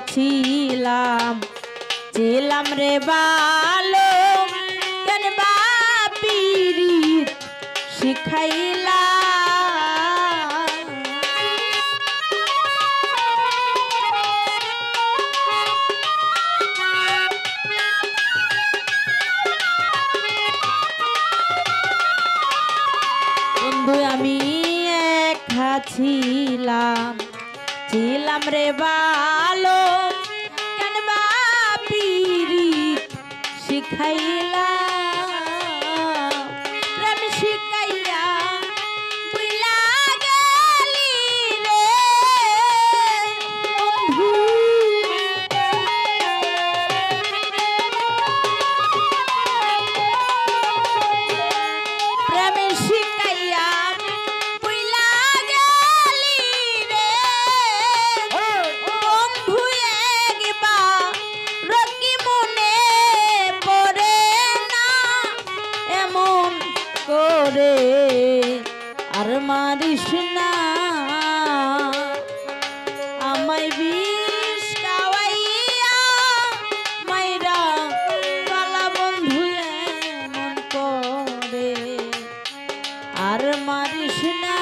ছিলাম ছিলাম রে ভালো কেন বা পীড়িত শিখাইলা বন্ধু আমি একা ছিলাম ছিলাম রে ভালো কেন বা পীড়িত শিখাইলা প্রেম শিখাইয়া বুইলা গেলি রে বন্ধু প্রেম শিখাইয়া বুইলা গেলি রে বন্ধু একবার রকি মনে পড়ে না এমন করে আর মারিস না আমায় বিষ খাওয়াইয়া মাইরা কালা বন্ধু এমন করে আর মারিস না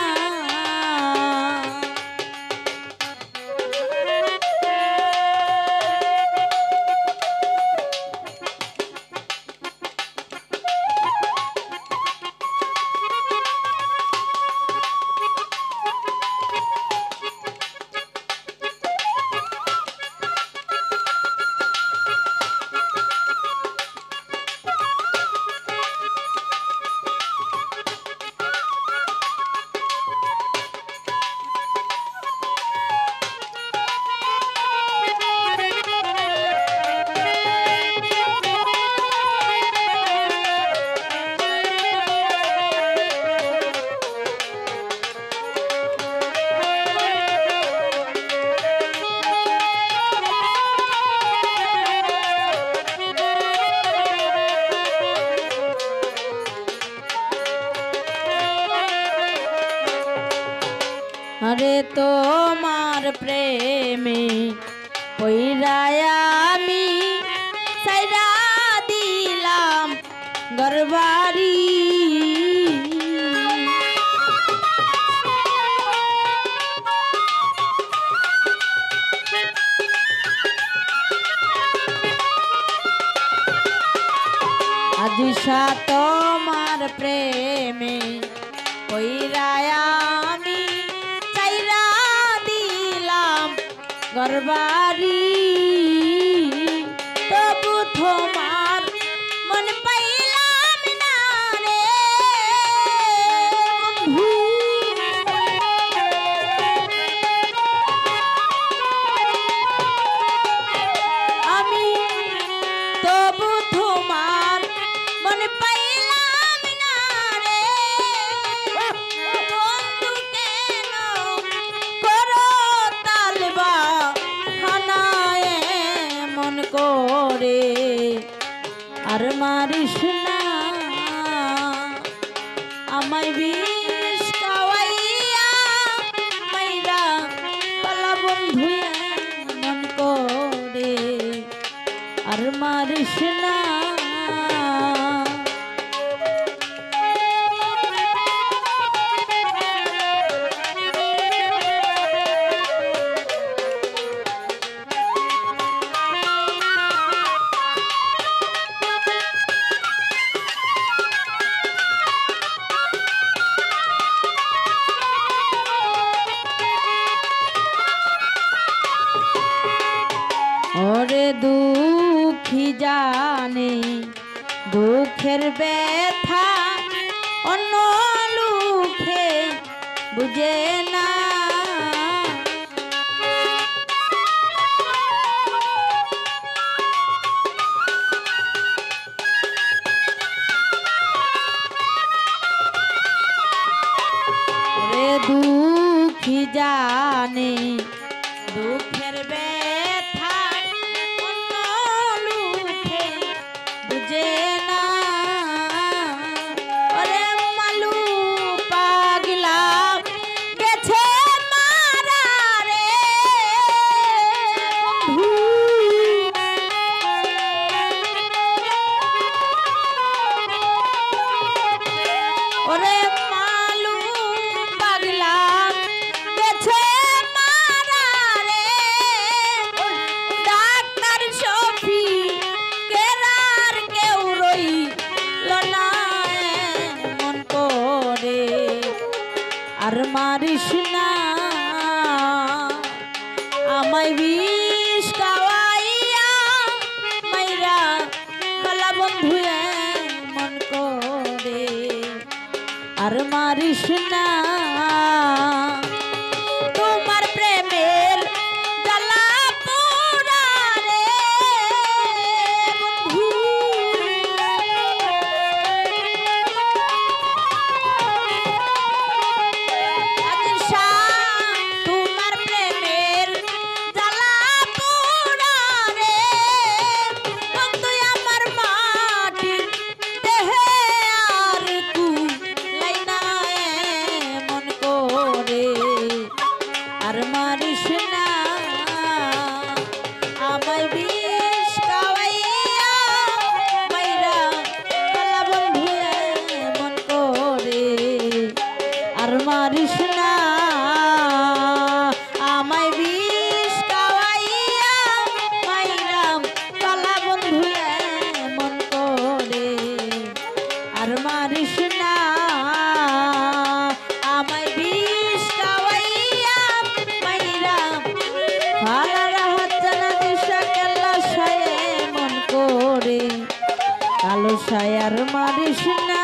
আরে তোমার প্রেমে পইরায় আমি সাইরা দিলাম ঘরবাড়ি আজিসা তোমার প্রেমে পইরায় আমি ঘরবাড়ি তবু তোমার মন পাইলাম না রে বন্ধু আমি তবু তোমার মন পাইলাম না রে বন্ধু কেন করো তালবা করে আর মারিস না আমায় বিষ খাওয়াইয়া মাইরা পালা বন্ধু মন করে আর মারিস না ওরে দুঃখী জানে দুঃখের ব্যথা অন্য লোকে বুঝে না ওরে দুঃখী জানে দুঃখের ব্যথা অন্য লোকে বুঝে না ওরে মালু পাগলা গেছে মারা রে বন্ধু আর মারিস না আমায় বিষ খাওয়াইয়া মাইরা গলা বন্ধু মন করে আর মারিস না তোমার প্রেমের জ্বালা পোড়া রে বন্ধু আচ্ছা তোমার প্রেমের জ্বালা পোড়া রে বন্ধু আমার মাটির দেহে আর তুই লাইনা মন করে আর মারিস না আমায় বিষ খাওয়াইয়া মাইরা গলা বন্ধু মন করে আর মারিস না আমায় বিষ খাওয়াইয়া মাইরা গলা বন্ধু মন করে আর মারিস না আমায় বিষ খাওয়াইয়া মাইরা ভালারা হচ্ছে না দিশা কেল্লা সায়ে মন করে কালো সায়ার মারিস না